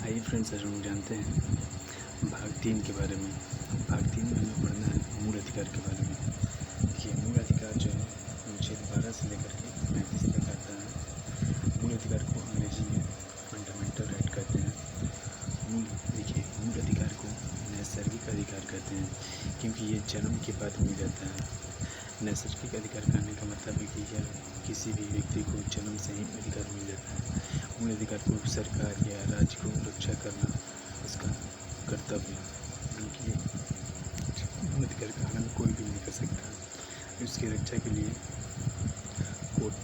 आइए फ्रेंड्स, आज हम जानते हैं भाग 3 के बारे में। भाग 3 में हमें पढ़ना है मूल अधिकार के बारे में। देखिए, मूल अधिकार जो है अनुच्छेद 12 से लेकर के 35 तक आता है। मूल अधिकार को अंग्रेजी में फंडामेंटल राइट कहते हैं। मूल अधिकार को नैसर्गिक अधिकार कहते हैं, क्योंकि ये जन्म के बाद मिल जाता है। नैसर्गिक अधिकार कहने का मतलब है कि यह किसी भी व्यक्ति को जन्म से ही अधिकार मिल जाता है। मूल अधिकार को सरकार या राज्य को रक्षा करना उसका कर्तव्य है, क्योंकि मूल अधिकार का हनन कोई भी नहीं कर सकता। उसकी रक्षा के लिए कोर्ट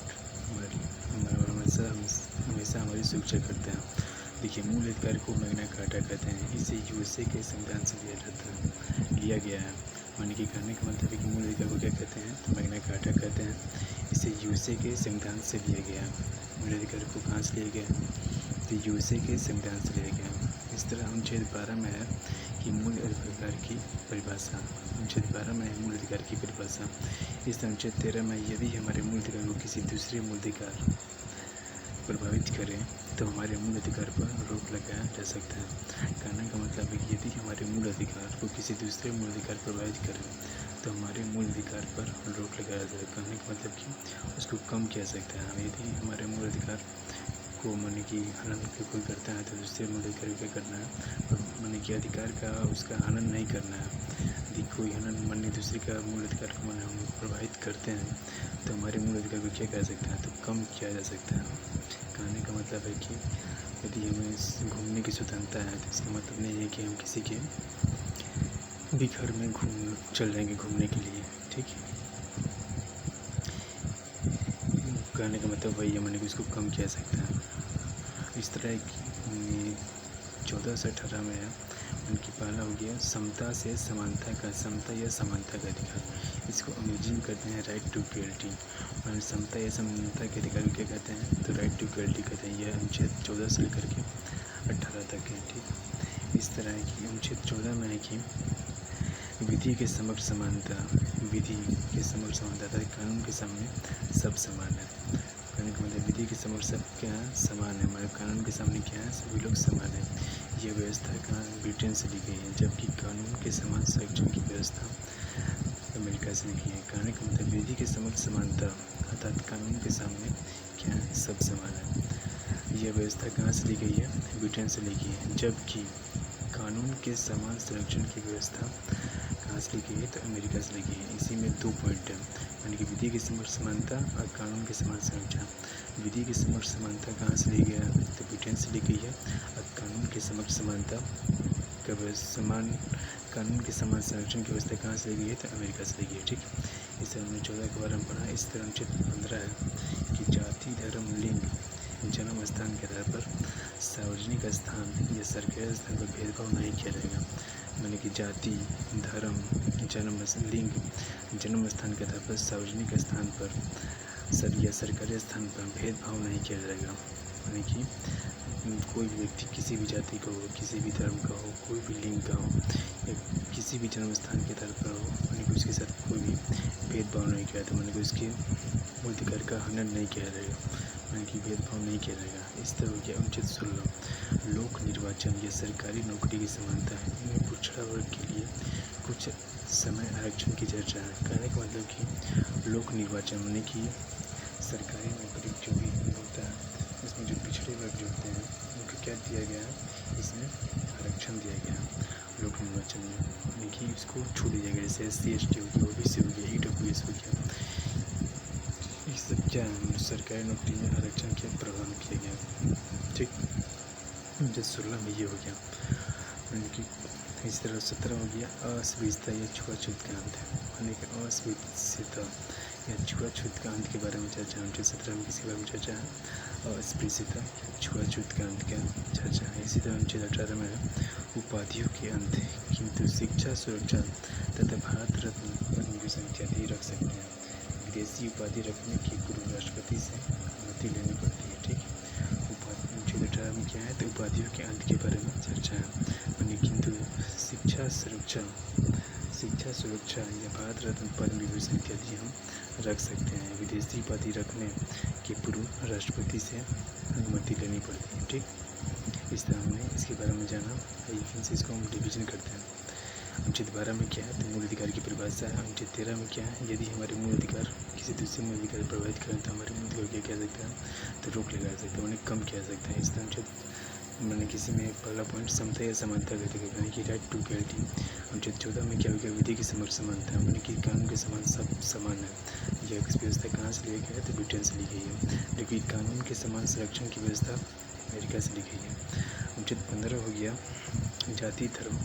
हमेशा हमारी सुरक्षा करते हैं। देखिए, मूल अधिकार को मैग्ना कार्टा कहते हैं। इसे यूएसए के संविधान से लिया गया है। माने कि कहने का मतलब है कि मूल अधिकार को क्या कहते हैं, तो मैग्ना कार्टा कहते हैं। इसे यूएसए के संविधान से लिया गया है। मूल अधिकार को कहाँ से लिया गया, तो यूएसए के संविधान से लिया गया। इस तरह अनुच्छेद 12 में है कि मूल अधिकार की परिभाषा। अनुच्छेद 12 में है मूल अधिकार की परिभाषा। इस अनुच्छेद 13 में यदि हमारे मूल अधिकार को किसी दूसरे मूल अधिकार प्रभावित करें तो हमारे मूल अधिकार पर रोक लगाया जा सकता है। कहने का मतलब है कि यदि हमारे मूल अधिकार को किसी दूसरे मूल अधिकार प्रभावित करें तो हमारे मूल अधिकार पर रोक लगाया जाए। कहने का मतलब कि उसको कम किया सकता है। यदि हमारे मूल अधिकार को माने कि हनन कोई करता है तो दूसरे मूल अधिकार को क्या करना है, माने कि अधिकार का उसका हनन नहीं करना है। यदि कोई हनन माने दूसरे का मूल अधिकार को माने हम प्रभावित करते हैं तो हमारे मूल अधिकार को क्या कर सकता है, तो कम किया जा सकता है। कहने का मतलब है कि यदि हमें घूमने की स्वतंत्रता है तो इसका मतलब नहीं है कि हम किसी के भी घर में चल जाएंगे घूमने के लिए, ठीक है। कहने का मतलब वही है, मैंने कि उसको कम किया सकता है। इस तरह 14 से 18 में है उनकी पहला हो गया समता से समानता का, समता या समानता का अधिकार। इसको अंग्रेजी में कहते हैं राइट टू इक्वलिटी। और समता या समानता के अधिकार को क्या कहते हैं, तो राइट टू इक्वलिटी कहते हैं। यह अनुच्छेद 14 से लेकर के 18 तक है, ठीक। इस तरह है कि अनुच्छेद 14 में है कि विधि के समक्ष समानता, विधि के समक्ष समानता अर्थात कानून के सामने सब समान है। कहने का मतलब विधि के समक्ष सब क्या है, समान है। मतलब कानून के सामने क्या है, सभी लोग समान है। यह व्यवस्था कहाँ, ब्रिटेन से ली गई है, जबकि कानून के समान संरक्षण की व्यवस्था अमेरिका से लिखी है। कहने का मतलब विधि के समक्ष समानता अर्थात कानून के सामने क्या है, सब समान है। यह व्यवस्था कहाँ से ली गई है, ब्रिटेन से ली गई है, जबकि कानून के समान संरक्षण की व्यवस्था कहाँ से ली गई है, तो अमेरिका से ली गई है। इसी में 2 पॉइंट है, यानी कि विधि के समक्ष समानता और कानून के समान संरक्षण। विधि के समक्ष समानता कहाँ से ली गया, तो ब्रिटेन से ली गई है। और कानून के समक्ष समानता कानून के समान संरक्षण की व्यवस्था कहाँ से ली गई है, तो अमेरिका से ली गई है, ठीक। इस तरह हमने 14 के बारे में पढ़ा। इस तरह अनुच्छेद 15 है कि जाति, धर्म, लिंग, जन्म स्थान के आधार पर सार्वजनिक स्थान या सरकारी स्थान पर भेदभाव नहीं किया जाएगा। माने कि जाति, धर्म, लिंग, जन्म स्थान के आधार पर सार्वजनिक स्थान पर या सरकारी स्थान पर भेदभाव नहीं किया जाएगा। माने कि कोई भी व्यक्ति किसी भी जाति का हो, किसी भी धर्म का हो, कोई भी लिंग का हो या किसी भी जन्म स्थान के आधार पर हो, माने कि उसके साथ कोई भी भेदभाव नहीं किया जाता। माने कि उसके मूल अधिकार का हनन नहीं किया जाएगा, माने कि भेदभाव नहीं किया जाएगा। इस तरह हो गया अनुच्छेद 16 लोक निर्वाचन या सरकारी नौकरी की समानता है। इनमें पिछड़ा वर्ग के लिए कुछ समय आरक्षण की चर्चा है। कहने का मतलब कि लोक निर्वाचन माने कि सरकारी नौकरी जो भी होता है उसमें जो पिछड़े वर्ग जो होते हैं उनको क्या दिया गया है, इसमें आरक्षण दिया गया है लोक निर्वाचन में, यानी कि इसको छूट दिया गया। जैसे SC ST हो गया, OBC हो गया, EWS हो गया, ये सब क्या है, सरकारी नौकरी में आरक्षण के प्रावधान किया गया, ठीक। अनुच्छेद 16 में ये हो गया। यानी कि इस तरह 17 हो गया अस्पृश्यता या छुआछूत का अंत है। यानी कि अस्पृश्यता या छुआछूत का अंत के बारे में चर्चा। अनुच्छेद 17 में किसी बारे में चर्चा है, अस्पृश्यता या छुआछूत का अंत का चर्चा है। इसी तरह अनुच्छेद 18 में है उपाधियों के अंत, किंतु शिक्षा, सुरक्षा तथा भारत रत्न, पद्म विभूषण इत्यादि रख सकते हैं। विदेशी उपाधि रखने की पूर्व राष्ट्रपति से अनुमति लेनी पड़ती है, ठीक। अनुच्छेद 18 में क्या है, तो उपाधियों के अंत के बारे में चर्चा है। किंतु शिक्षा सुरक्षा या भारत रत्न, पद्म विभूषण इत्यादि हम रख सकते हैं। विदेशी उपाधि रखने के पूर्व राष्ट्रपति से अनुमति लेनी पड़ती है, ठीक। इस तरह हमने इसके बारे में जाना। आइए फिर से इसको हम रिविजन करते हैं। अनुच्छेद 12 में क्या है, तो मूल अधिकार की परिभाषा है। अनुच्छेद 13 में क्या है, यदि हमारे मूल अधिकार किसी दूसरे मूल अधिकार प्रभावित करें तो हमारे मूल अधिकार क्या कह सकते हैं, तो रोक लगा सकते हैं, उन्हें कम किया सकता है। इस तरह अनुच्छेद मैंने किसी में पहला पॉइंट समता या समानता व्यक्त करता है, यानी कि राइट टू इक्वलिटी। अनुच्छेद 14 में क्या हो गया, विधि की समक्ष समानता है, यानी कि कानून के समान सब समान है। यह व्यवस्था कहाँ से ली गई है, तो ब्रिटेन से ली गई है। लेकिन कानून के समान संरक्षण की व्यवस्था अमेरिका से ली गई है। अनुच्छेद 15 हो गया, जाति, धर्म,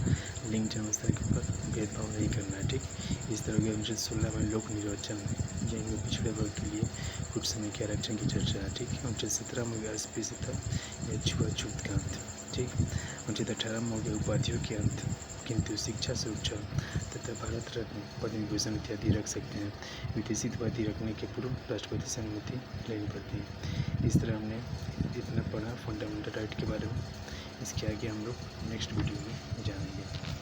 लिंग, जन्मस्थान के ऊपर भेदभाव नहीं करना है। ठीक, इस तरह के अनुच्छेद 16 में लोक निर्वाचन या पिछड़े वर्ग के लिए कुछ समय के आरक्षण की चर्चा है। ठीक, अनुच्छेद 17 में हो गया अस्पृश्यता या छुआछूत का अंत। ठीक, अनुच्छेद 18 में हो गया उपाधियों के अंत, किंतु शिक्षा, सुरक्षा तथा भारत रत्न, पद्म विभूषण इत्यादि रख सकते हैं। विदेशी उपाधि रखने के पूर्व राष्ट्रपति से अनुमति लेनी पड़ती है। इस तरह हमने इतना पढ़ा फंडामेंटल राइट के बारे में। इसके आगे हम लोग नेक्स्ट वीडियो में जानेंगे।